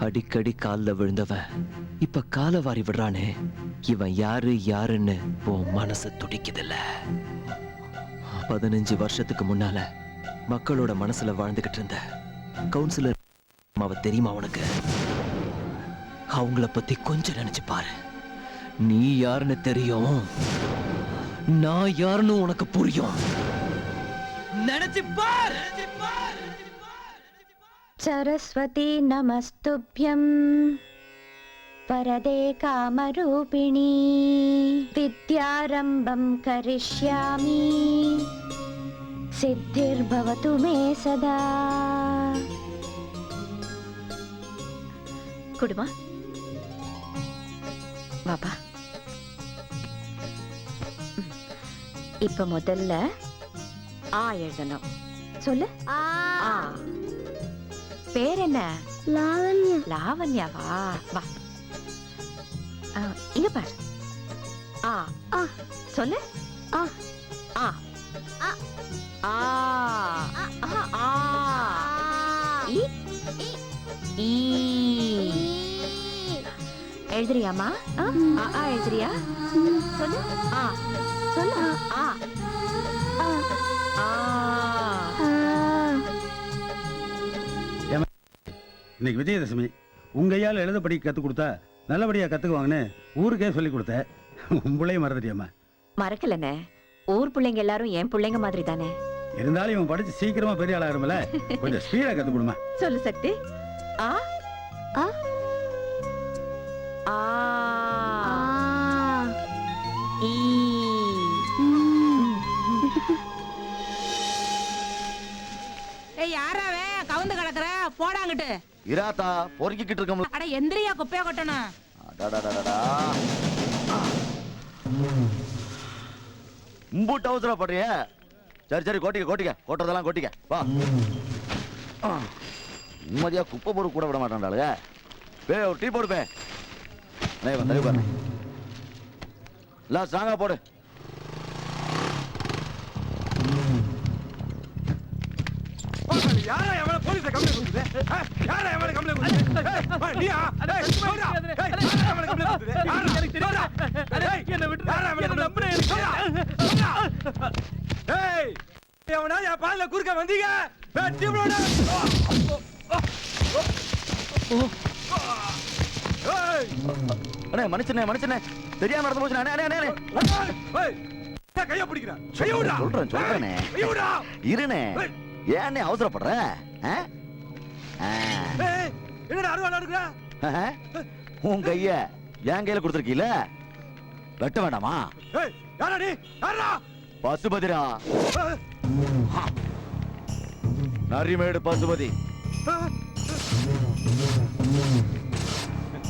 அடிக்கடி கால்ல விழுந்தவன் இப்ப கால வாரி விடுறானே, இவன் யாரு யாருன்னு உன் மனசு துடிக்குதில்ல. 15 வருஷத்துக்கு முன்னால மக்களோட மனசுல வாழ்ந்துகிட்டு இருந்த கவுன்சிலர் அவ தெரியுமா உனக்கு? அவங்கள பத்தி கொஞ்சம் நினைச்சு பாரு. நீ யாருன்னு தெரியும், நான் யாருன்னு உனக்கு புரியும். நினைச்சு பாரு. सरस्वती नमस्तुभ्यं वरदे कामरूपिणी विद्यारम्भं करिष्यामि सिद्धिर्भवतु मे सदा. कुडुमा बाबा இப்ப முதல்ல ஆ எழுதணும். சொல்லு. ஆ. பேர் என்ன? லாவண்யா. லாவண்யாவா? வா இங்க பாரு. ஆ ஆ சொல்லு. ஆ ஆ ஆ ஆ ஆ இ ஈ எழுதுறியாமா? ஆ எழுதுறியா? சொல்லு. ஆ சொல்லு. ஆ இன்னைக்கு விஜயதசமி, உங்க கையால் எழுத படிக்க கத்து கொடுத்தா நல்லபடியா கத்துக்குவாங்கன்னு ஊருக்கே சொல்லி கொடுத்த உங்களையும் மறந்துட்டியம்மா. மறக்கலண்ணே, ஊர் பிள்ளைங்க எல்லாரும் என் பிள்ளைங்க மாதிரி தானே. இருந்தாலும் இவன் படிச்சு சீக்கிரமா பெரிய ஆளாகிறோம்ல, கொஞ்சம் ஸ்பீடா கத்து கொடுமா. சொல்லு சக்தி. ஆ ஆ ஆ ஈ ஏய் யாராவே கவுந்து கிடக்குற? போடாங்கிட்டு இராத்தா பொறுக்கிட்டு இருக்கோம். அட எந்திரியா குப்பைய கொட்டணும். இம்பூட்டு அவசரப்படுறிய? சரி சரி கோட்டிக்க கோட்டிக்க, கோட்டுறதெல்லாம் கோட்டிக்க வா. நிம்மதியா குப்பை பொறுப்பு கூட விட மாட்டாண்டாளுங்க. ஒரு டீ போடுப்பே. பாரு இல்ல ஸ்ட்ராங்கா போடு. யாரா எவன போலீஸ் கம்ப்ளைன்ட் கொடுத்தது? யாரா எவன கம்ப்ளைன்ட் கொடுத்தது? நீயா? யாரா எவன கம்ப்ளைன்ட் கொடுத்தது? எனக்கு தெரியாதா? என்ன விட்டு யாரா எவன கம்ப்ளைன்ட் கொடுத்தது? ஏய் எவனா என் பால்ல குறுக்க வந்தீங்க? வெட்டி போடு. ஏய் அண்ணே மனுஷனே மனுஷனே தெரியாம நடந்து போச்சு. அண்ணே அண்ணே அண்ணே ஏய் கைய பிடிக்குற. கைய விடுடா. சொல்றேனே. கைய விடுடா. இருனே. ஏன்னே அவசரப்படுற? என்னடா அருவாளா இருக்குற? உன் கைய என் கையில கொடுத்துருக்கீல, வெட்ட வேண்டாமா? ஏய் யாரா நீ? யாரா? பசுபதிரா. நரிமேடு பசுபதி.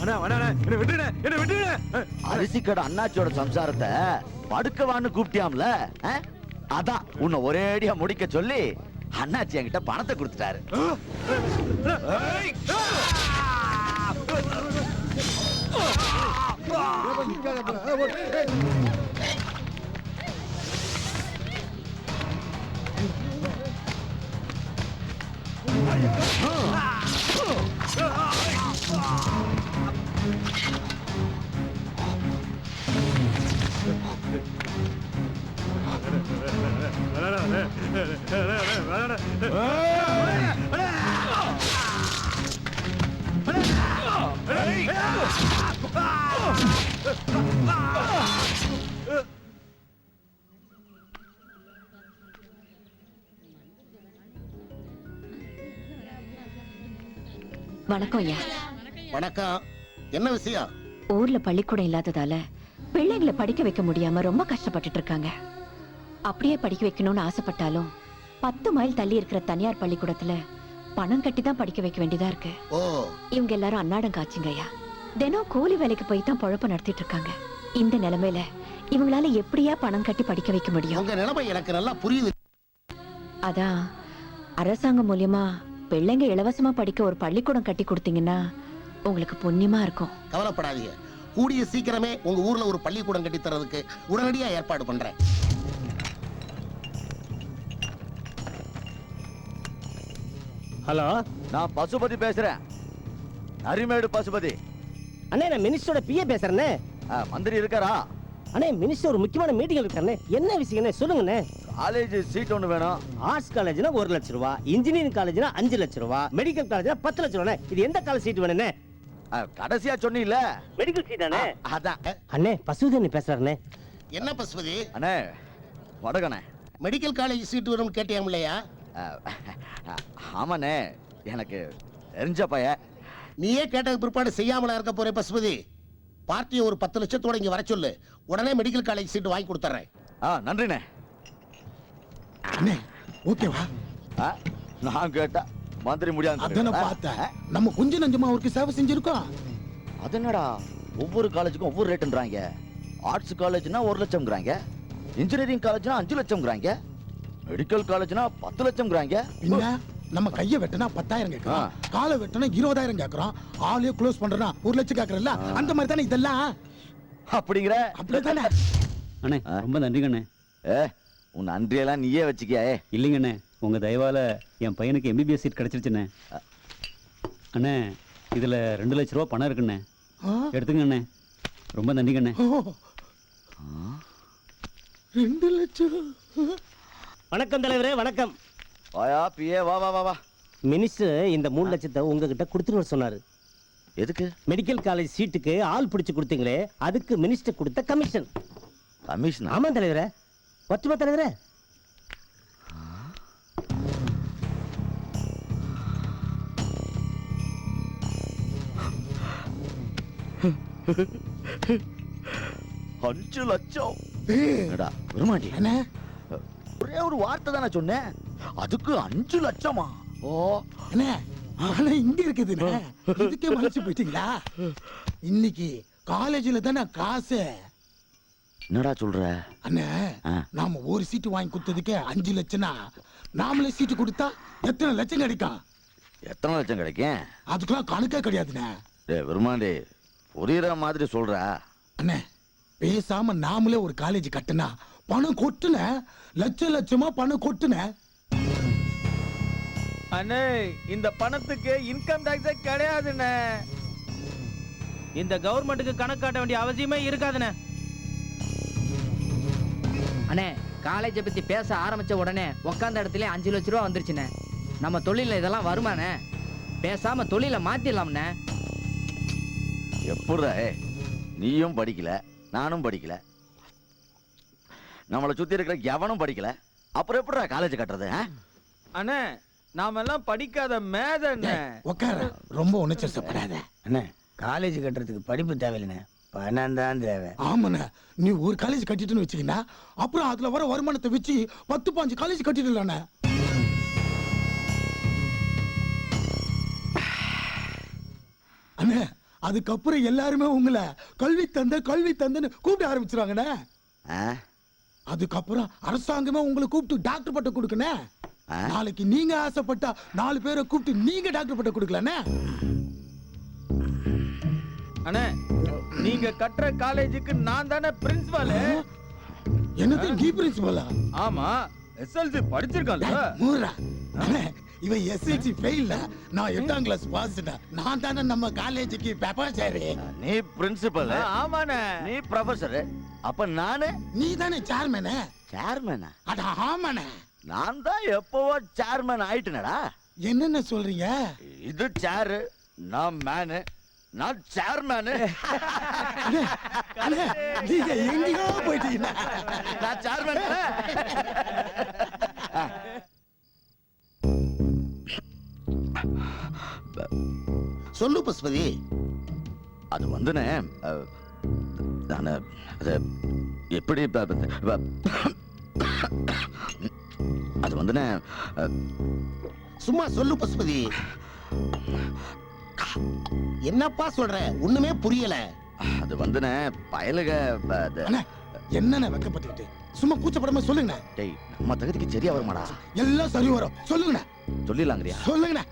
அண்ணா அண்ணா என்ன விட்டுடுங்க, என்ன விட்டுடுங்க. அரிசி கடை அண்ணாச்சியோட சம்சாரத்தை படுக்கவான்னு கூப்பிட்டியாம்ல, அதான் உன்னை ஒரேடியா முடிக்க சொல்லி அண்ணாச்சி என்கிட்ட பணத்தை கொடுத்துட்டாரு. வணக்கம் ஐயா. வணக்கம். என்ன விஷயம்? ஊர்ல பள்ளிக்கூடம் இல்லாததால பிள்ளைங்களை படிக்க வைக்க முடியாம ரொம்ப கஷ்டப்பட்டுட்டு இருக்காங்க. அப்படியே படிக்க வைக்கணும்னு ஆசைப்பட்டாலும் 10 மைல் தள்ளி இருக்கிற தனியார் பள்ளிக்கூடத்துல பணம் கட்டி தான் படிக்க வைக்க வேண்டியதா இருக்கு. ஓ, இவங்க எல்லாரும் அன்னாடம் காய்ச்சுங்க ஐயா. தினம் கூலி வேலைக்கு போய் தான் பொழப்பு நடத்திட்டு இருக்காங்க. இந்த நிலைமையில இவங்களால எப்படியா பணம் கட்டி படிக்க வைக்க முடியும்? உங்க நிலைமை எனக்கு நல்லா புரியுது. அதான் அரசாங்கம் மூலியமா பிள்ளைங்க இலவசமா படிக்க ஒரு பள்ளிக்கூடம் கட்டி கொடுத்தீங்கன்னா உங்களுக்கு புண்ணியமா இருக்கும். கவலைப்படாதீங்க. கூடிய சீக்கிரமே உங்க ஊர்ல ஒரு பள்ளிக்கூடம் கட்டி தரதுக்கு உடனடியா ஏற்பாடு பண்றேன். ஹலோ, நான் பசுபதி பேசுறேன். அரிமேடு பசுபதி. அண்ணே நான் மினிஸ்டரோட பிஏ பேசுறேனே. மந்திரி இருக்காரா? அண்ணே மினிஸ்டர் ஒரு முக்கியமான மீட்டிங் இருக்கானே. என்ன விஷயம்னே சொல்லுங்கண்ணே. காலேஜ் சீட் ஒன்று வேணும். ஆர்ட்ஸ் காலேஜ்னா 1 லட்சம் ரூபா, இன்ஜினியரிங் காலேஜ்னா 5 லட்சம் ரூபா, மெடிக்கல் காலேஜ்னா 10 லட்சம் ரூபாண்ணே. இது எந்த காலேஜ் சீட் வேணுண்ணே? கடைசியா சொன்னீல்ல, மெடிக்கல் சீட் அண்ணே. அதான். அண்ணே பசுதண்ணி பேசுறாருண்ணே. என்ன பசுபதி? அண்ணே வடகண்ணே. மெடிக்கல் காலேஜ் சீட் வரும்னு கேட்டியாம் இல்லையா? ஆமாண்ணே, எனக்கு தெரிஞ்ச பைய. நீயே கேட்ட பிற்பாடு செய்யாமலா இருக்க போறே பசுபதி. பார்ட்டியை ஒரு 10 லட்சத்தோட இங்க வர சொல்லு. உடனே மெடிக்கல் காலேஜ் சீட் வாங்கி கொடுத்துறேன். நன்றிண்ணே. அண்ணே ஓகேவா? நான் கேட்டா மந்திரி முடியாது. அதான பார்த்தேன். நம்ம கொஞ்சம் நஞ்சமா அவருக்கு சேவை செஞ்சிருக்கோம். அது என்னடா, ஒவ்வொரு காலேஜுக்கும் ஒவ்வொரு ரேட்ன்றாங்க. ஆர்ட்ஸ் காலேஜ்னா 1 லட்சம்ங்கறாங்க, இன்ஜினியரிங் காலேஜ்னா 5 லட்சம்ங்கறாங்க, மெடிக்கல் காலேஜ்னா 10 லட்சம்ங்கறாங்க. பின்ன நம்ம கைய வெட்டனா 10,000 கேக்குறோம், காலை வெட்டனா 20,000 கேக்குறோம், ஆளே க்ளோஸ் பண்றனா 1 லட்சம் கேக்குறல்ல. அந்த மாதிரி தானே இதெல்லாம். அப்படிங்கற? அப்படிதானே அண்ணே. ரொம்ப நன்றிங்கண்ணே. உன் நன்றியெல்லாம் நீயே வச்சுக்கியா? இல்லைங்கண்ணே, உங்க தயவால என் பையனுக்கு MBBS சீட் கிடைச்சிருச்சுண்ணே. அண்ணே இதுல 2 லட்சம் ரூபா பணம் இருக்குண்ணே, எடுத்துங்கண்ணே. ரொம்ப நன்றிங்கண்ணே. 2 லட்சம். வணக்கம் தலைவரே, வணக்கம். வாயா பிஏ, வா வா வா வா. மினிஸ்டர் இந்த 3 லட்சத்தை உங்ககிட்ட கொடுத்துட்டு சொன்னாரு. எதுக்கு? மெடிக்கல் காலேஜ் சீட்டுக்கு ஆள் பிடிச்சு கொடுத்தீங்களே, அதுக்கு மினிஸ்டர் கொடுத்த கமிஷன். கமிஷன்? ஆமா தலைவரே. ஒத்துமா தலைவரே? அஞ்சு லட்சம். வருமாண்டி என்ன ஒரே ஒரு வார்த்தை தானே சொன்னேன், அதுக்கு 5 லட்சமா? ஓ அண்ணே, ஆனா இங்க இருக்குதுண்ணே. இதுக்கே மனசு போயிட்டீங்களா? இன்னைக்கு காலேஜ்ல தானே காசு. என்னடா சொல்ற? அண்ணே நாம ஒரு சீட்டு வாங்கி கொடுத்ததுக்கே 5 லட்சம்னா நாமளே சீட்டு கொடுத்தா எத்தனை லட்சம் கிடைக்கும்? எத்தனை லட்சம் கிடைக்கும்? அதுக்கெல்லாம் கணக்கே கிடையாதுண்ணே. வருமாண்டி புரியுற மாதிரி சொல்ற. அண்ணே பேசாம நாமளே ஒரு காலேஜ் கட்டுனா பணம் கொட்டுன, லட்சம் லட்சமா பணம் கொட்டுன. அண்ணே இந்த பணத்துக்கு இன்கம் டாக்ஸே கிடையாதுண்ணே. இந்த கவர்மெண்ட்டுக்கு கணக்கு காட்ட வேண்டிய அவசியமே இருக்காதுண்ணே. அண்ணே காலேஜை பத்தி பேச ஆரம்பிச்ச உடனே உக்காந்த இடத்துல 5 லட்சம் ரூபா வந்துருச்சுண்ணே. நம்ம தொழில இதெல்லாம் வருமானே? பேசாம தொழிலை மாத்திடலாம்ண்ணே. எப்படா? நீயும் படிக்கல, நானும் படிக்கல, நம்மளை சுத்தி இருக்கிற எவனும் படிக்கல, அப்புறம் எப்படிடா காலேஜ் கட்டுறது? அண்ணே நாம எல்லாம் படிக்காத மேதண்ணே. உட்கார, ரொம்ப உணர்ச்சிப்படாத. அண்ணே காலேஜ் கட்டுறதுக்கு படிப்பு தேவையில்லைண்ணே, பணம் தான் தேவை. ஆமாண்ணே, நீ ஒரு காலேஜ் கட்டிட்டுன்னு வச்சுக்கினா அப்புறம் அதுல வர வருமானத்தை வச்சு 10-15 காலேஜ் கட்டிடலாண்ணே. அண்ணே அதுக்கப்புறம் எல்லாருமே உங்களை கல்வி தந்தன்னு கூப்பிட ஆரம்பிச்சிருவாங்கண்ணே. அதுக்கப்புறம் அரசாங்கமே உங்களை கூப்பிட்டு டாக்டர் பட்டம் கொடுக்கணும். நாளைக்கு நீங்க ஆசைப்பட்டா 4 பேரை கூப்பிட்டு நீங்க டாக்டர் பட்டம் கொடுக்கலானே. அண்ணே நீங்க கட்டுற காலேஜுக்கு நான் தானே பிரின்சிபால். என்னது நீ பிரின்சிபாலா? ஆமா, எஸ்எல்சி படிச்சிருக்கான்ல. மூரா அண்ணே, இவன் எஸ்எல்சி ஃபெயில்ல, நான் 8ஆம் கிளாஸ் பாஸ்டா. நான் தானே நம்ம காலேஜுக்கு ப்ரொஃபசர். நீ பிரின்சிபல்? ஆமாண்ணே. நீ ப்ரொஃபசர், அப்ப நானு? நீ தானே சேர்மேனே. சேர்மேனா? அட ஆமாண்ணே, நான் தான் எப்பவோ சேர்மேன் ஆயிட்டேனடா. என்னென்ன சொல்றீங்க? இது சேர், நான் மேனு, நான் சேர்மேனு. நீங்க எங்கேயோ போயிட்டீங்க. நான் சேர்மேன். சொல்லு பசுபதி. அது வந்துனே நான் அது எப்படி அது வந்துனே சும்மா சொல்லு பசுபதி. என்னப்பா சொல்ற? ஒண்ணுமே புரியல. அது வந்துனே பயலுக அண்ணே, என்னண்ணே வெக்கப்பட்டுக்கிட்டு? சும்மா கூச்சப்படாம சொல்லுங்கண்ணே. டேய், நம்ம தகுதிக்கு சரியா வருமாடா? எல்லாம் சரி வரும், சொல்லுங்கண்ணே. சொல்லிடலாங்கறியா? சொல்லுங்கண்ணே.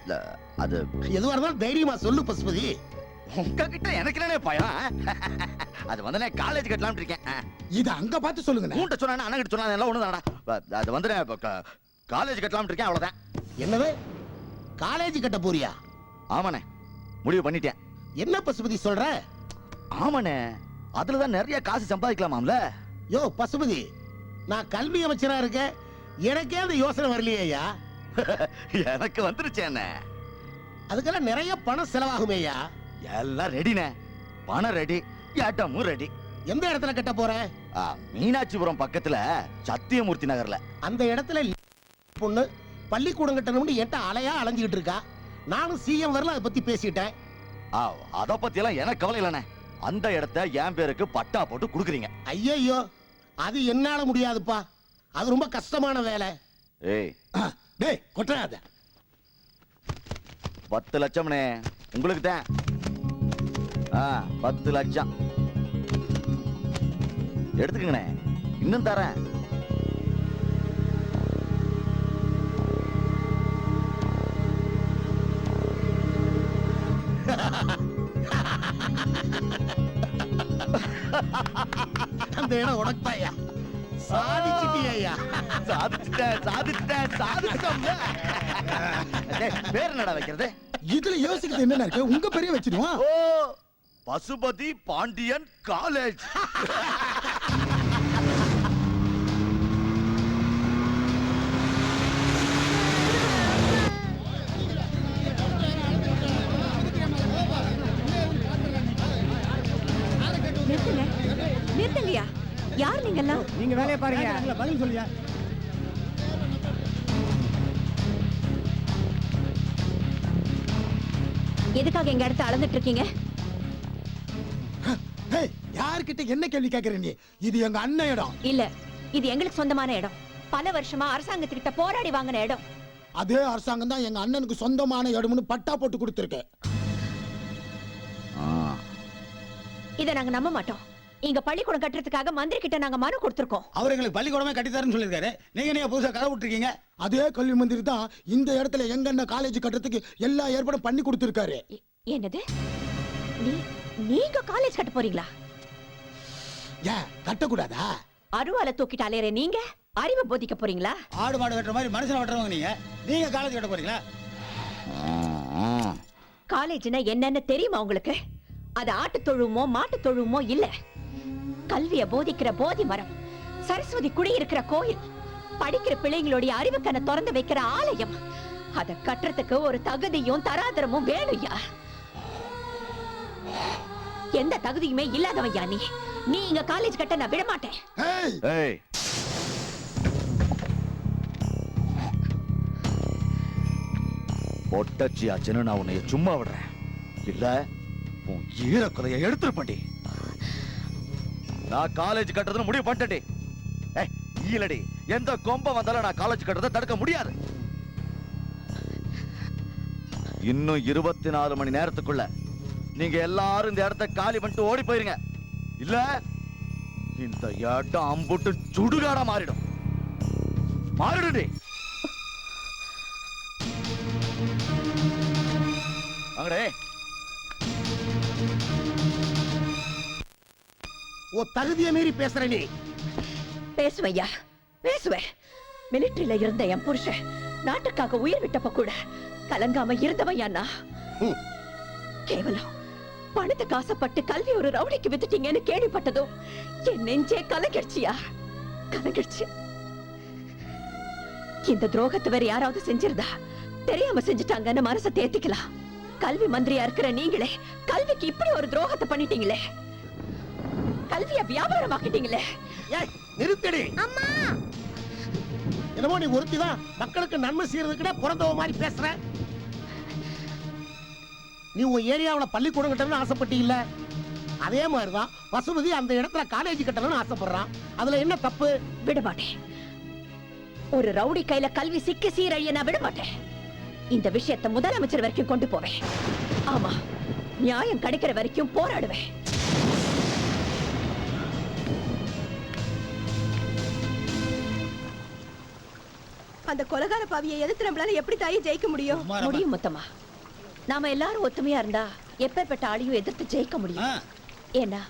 இல்ல, அது எதுவா இருந்தாலும் தைரியமா சொல்லு பசுபதி. உங்ககிட்ட எனக்கு என்னனே பயம்? அது வந்துனே காலேஜ் கட்டலாம்னு இருக்கேன். இத அங்க பார்த்து சொல்லுங்கண்ணே. உன்கிட்ட சொன்னா அண்ணன் கிட்ட சொன்னா எல்லாம் ஒண்ணுதானடா. அது வந்துனே காலேஜ் கட்டலாம்னு இருக்கேன், அவ்வளவுதான். என்னது? காலேஜ் கட்ட போறியா? ஆமாண்ணே, முடிவு பண்ணிட்டேன். என்ன பசுபதி சொல்ற? ஆமாண்ணே, அதுலதான் நிறைய காசு சம்பாதிக்கலாமாம்ல. யோ பசுபதி, நான் கல்வி அமைச்சரா இருக்கேன், எனக்கே அந்த யோசனை வரலையா? எனக்கு வந்துருச்சு என்ன. அதுக்கெல்லாம் நிறைய பணம் செலவாகுமேயா? எல்லாம் ரெடினே, பணம் ரெடி, ஏட்டமும் ரெடி. எந்த இடத்துல கட்ட போற? மீனாட்சிபுரம் பக்கத்துல சத்தியமூர்த்தி நகர்ல. அந்த இடத்துல பொண்ணு பள்ளிக்கூடம் கட்டணும்னு என்கிட்ட அலையா அலைஞ்சுக்கிட்டு இருக்கா. நானும் சிஎம் வரல அதை பத்தி பேசிட்டேன். அத பத்தி எல்லாம் எனக்கு கவலை இல்லைண்ணே. அந்த இடத்த என் பேருக்கு பட்டா போட்டு குடுக்குறீங்க. ஐயோ, அது என்னால முடியாதுப்பா. அது ரொம்ப கஷ்டமான வேலை. ஏய், டேய் கொட்டாத. 10 லட்சம்னே உங்களுக்கு தான். 10 லட்சம் எடுத்துக்கங்கண்ணே, இன்னும் தரேன். அந்த இடம் உனக்குதாயா? சாதிச்சிட்டியா? சாதிச்சிட்டேன். பேர் என்னடா வைக்கிறது? இதுல யோசிக்கிறது என்ன இருக்கு? உங்க பெரிய வச்சிடுவோம். ஓ, பசுபதி பாண்டியன் காலேஜ். நிறுத்துங்கய்யா. யார் நீங்க எல்லாம்? நீங்க வேலையை பாருங்க. பதில் சொல்லியா? எதுக்காக எங்க இடத்த அளந்துட்டு இருக்கீங்க? டேய், யார்கிட்ட என்ன கேள்வி கேக்குற நீ? இது எங்க அண்ணன் இடம். இல்ல, இது எங்களுக்கு சொந்தமான இடம். பல வருஷமா அரசாங்கத்துக்கிட்ட போராடி வாங்கின இடம். அதே அரசாங்கம் தான் எங்க அண்ணனுக்கு சொந்தமான இடம்னு பட்டா போட்டு கொடுத்திருக்கு. இத நாங்க நம்ப மாட்டோம். இங்க பள்ளிக்கூடம் கட்டுறதுக்காக மந்திரி கிட்ட நாங்க மனு கொடுத்திருக்கோம். அவர் எங்களுக்கு பள்ளிக்கூடமே கட்டித்தரேன்னு சொல்லிருக்காரு. நீங்க நீங்க புதுசா கதை விட்டுருக்கீங்க. அதே கல்வி மந்திரி தான் இந்த இடத்துல எங்க அண்ணன் காலேஜ் கட்டுறதுக்கு எல்லா ஏற்பாடும் பண்ணி கொடுத்திருக்காரு. என்னது? நீங்க காலேஜ் கட்ட போறீங்களா? ஏன் கட்டக்கூடாதா? அருவால தூக்கிட்டு அலையற நீங்க அறிவை போதிக்க போறீங்களா? ஆடு மாடு வெட்டுற மாதிரி மனுஷனை வெட்டுறவங்க நீங்க. நீங்க காலேஜ் கட்ட போறீங்களா? காலேஜ்னா என்னன்னு தெரியுமா உங்களுக்கு? அது ஆட்டு தொழுமோ மாட்டு தொழுமோ இல்ல. கல்விய போதிக்கிற போதி மரம், சரஸ்வதி குடி இருக்கிற கோயில், படிக்கிற பிள்ளைங்களுடைய அறிவுக்கண்ணை திறந்து வைக்கிற ஆலயம். அத கட்டுறதுக்கு ஒரு தகுதியும் தராதரமும் வேணும்யா. எந்த தகுதியுமே இல்லாதவையா நீ. நீ இங்க காலேஜ் கட்ட நான் விட மாட்டேன். ஏய், பொட்டச்சியாச்சுன்னு நான் உன்னைய சும்மா விடுறேன். இல்ல உன் ஈரக்குலைய எடுத்துருப்பண்டி. நான் காலேஜ் கட்டுறதுன்னு முடிவு பண்ணிட்டேன். ஈலடி, எந்த கொம்ப வந்தாலும் நான் காலேஜ் கட்டுறதை தடுக்க முடியாது. இன்னும் 24 மணி நேரத்துக்குள்ள நீங்க எல்லாரும் இந்த இடத்த காலி பண்ணிட்டு ஓடி போயிருங்க. இல்ல இந்த இடம் அம்புட்டு சுடுகாடா மாறிடும். மாறிடுடி. வாங்கடே. ஓ, தகுதியை மீறி பேசுற நீ. பேசுவையா, பேசுவேன். மிலிட்டரியில இருந்த என் புருஷன் நாட்டுக்காக உயிர் விட்டப்ப கூட கலங்காம இருந்தவையா நான். கேவலம் பணத்துக்கு ஆசைப்பட்டு கல்வி ஒரு ரவுடிக்கு வித்துட்டீங்கன்னு கேள்விப்பட்டதும் என் நெஞ்சே கலங்கிடுச்சியா, கலங்கிடுச்சு. இந்த துரோகத்தை வேற யாராவது செஞ்சிருந்தா தெரியாம செஞ்சுட்டாங்கன்னு மனசை தேத்திக்கலாம். கல்வி மந்திரியா இருக்கிற நீங்களே கல்விக்கு இப்படி ஒரு துரோகத்தை பண்ணிட்டீங்களே. கல்விய வியாபாரமாக்கிட்டீங்களே. நிறுத்தடி. அம்மா, என்னமோ நீ ஒருத்திதான் மக்களுக்கு நன்மை செய்யறதுக்கிட்ட பிறந்தவ மாதிரி பேசுற. நீ உன் ஏரியாவுல பள்ளிக்கூடம் கட்டணும்னு ஆசைப்பட்டீல்ல, அதே மாதிரிதான் பசுபதி அந்த இடத்துல காலேஜ் கட்டணும்னு ஆசைப்படுறான். அதுல என்ன தப்பு? விட மாட்டேன். ஒரு ரவுடி கையில கல்வி சிக்கி சீரழிய நான் விட மாட்டேன். இந்த விஷயத்தை முதலமைச்சர் வரைக்கும் கொண்டு போவேன். ஆமா, நியாயம் கிடைக்கிற வரைக்கும் போராடுவேன். அந்த கொலகார பாவியை எதிர்த்து நம்மளால எப்படி தாயை ஜெயிக்க முடியும்? முடியும் முத்தம்மா. நாம எல்லாரும் ஒத்துமையா இருந்தா எப்பேற்பட்ட ஆளையும் எதிர்த்து ஜெயிக்க முடியும். ஏன்னா